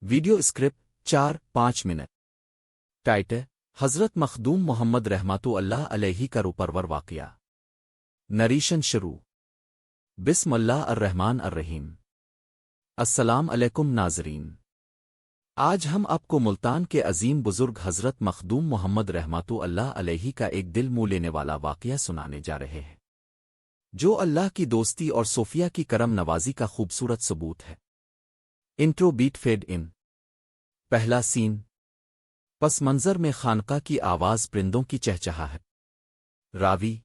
Video script 4-5 minute. Title: حضرت مخدوم محمد رحمۃ اللہ علیہ کا روپرور واقعہ۔ نریشن شروع۔ بسم اللہ الرحمن الرحیم۔ السلام علیکم ناظرین، آج ہم آپ کو ملتان کے عظیم بزرگ حضرت مخدوم محمد رحمۃ اللہ علیہ کا ایک دل منہ لینے والا واقعہ سنانے جا رہے ہیں، جو اللہ کی دوستی اور صوفیہ کی کرم نوازی کا خوبصورت ثبوت ہے۔ Intro beat fade in. پہلا سین۔ پس منظر میں خانقاہ کی آواز پرندوں کی چہچہاہٹ۔ راوی: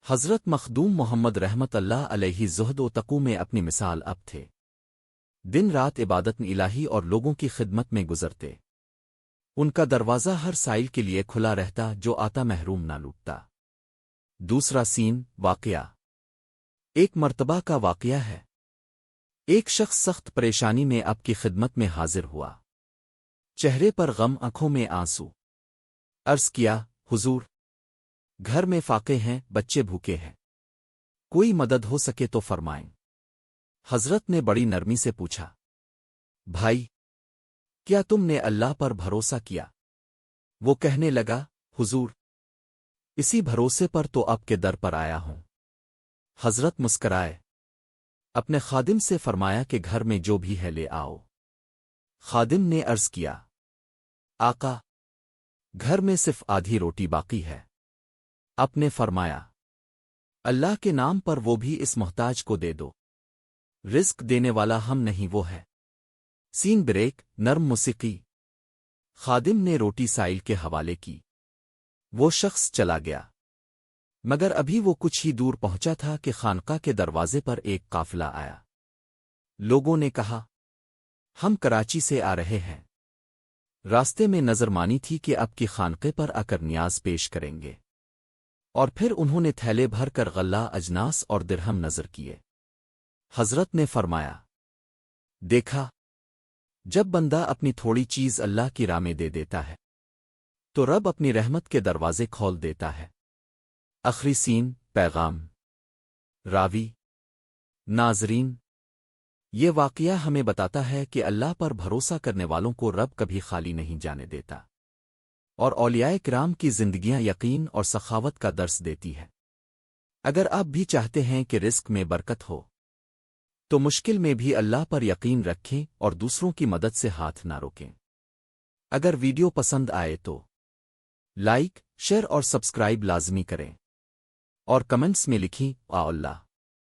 حضرت مخدوم محمد رحمت اللہ علیہ زہد و تقوی میں اپنی مثال اب تھے۔ دن رات عبادت الہی اور لوگوں کی خدمت میں گزرتے۔ ان کا دروازہ ہر سائل کے لیے کھلا رہتا جو آتا محروم نہ لوٹتا۔ دوسرا سین۔ واقعہ: ایک مرتبہ کا واقعہ ہے۔ ایک شخص سخت پریشانی میں آپ کی خدمت میں حاضر ہوا۔ چہرے پر غم، آنکھوں میں آنسو۔ عرض کیا: حضور، گھر میں فاقے ہیں، بچے بھوکے ہیں، کوئی مدد ہو سکے تو فرمائیں۔ حضرت نے بڑی نرمی سے پوچھا: بھائی، کیا تم نے اللہ پر بھروسہ کیا؟ وہ کہنے لگا: حضور، اسی بھروسے پر تو آپ کے در پر آیا ہوں۔ حضرت مسکرائے، اپنے خادم سے فرمایا کہ گھر میں جو بھی ہے لے آؤ۔ خادم نے عرض کیا: آقا، گھر میں صرف آدھی روٹی باقی ہے۔ آپ نے فرمایا: اللہ کے نام پر وہ بھی اس محتاج کو دے دو، رزق دینے والا ہم نہیں وہ ہے۔ سین بریک۔ نرم موسیقی۔ خادم نے روٹی سائل کے حوالے کی۔ وہ شخص چلا گیا، مگر ابھی وہ کچھ ہی دور پہنچا تھا کہ خانقاہ کے دروازے پر ایک قافلہ آیا۔ لوگوں نے کہا: ہم کراچی سے آ رہے ہیں، راستے میں نظر مانی تھی کہ آپ کی خانقے پر آ کر نیاز پیش کریں گے۔ اور پھر انہوں نے تھیلے بھر کر غلہ، اجناس اور درہم نظر کیے۔ حضرت نے فرمایا: دیکھا، جب بندہ اپنی تھوڑی چیز اللہ کی راہ میں دے دیتا ہے تو رب اپنی رحمت کے دروازے کھول دیتا ہے۔ آخری سین۔ پیغام۔ راوی: ناظرین، یہ واقعہ ہمیں بتاتا ہے کہ اللہ پر بھروسہ کرنے والوں کو رب کبھی خالی نہیں جانے دیتا، اور اولیاء کرام کی زندگیاں یقین اور سخاوت کا درس دیتی ہے۔ اگر آپ بھی چاہتے ہیں کہ رزق میں برکت ہو تو مشکل میں بھی اللہ پر یقین رکھیں اور دوسروں کی مدد سے ہاتھ نہ روکیں۔ اگر ویڈیو پسند آئے تو لائک، شیئر اور سبسکرائب لازمی کریں، اور کمنٹس میں لکھیں: آ اللہ۔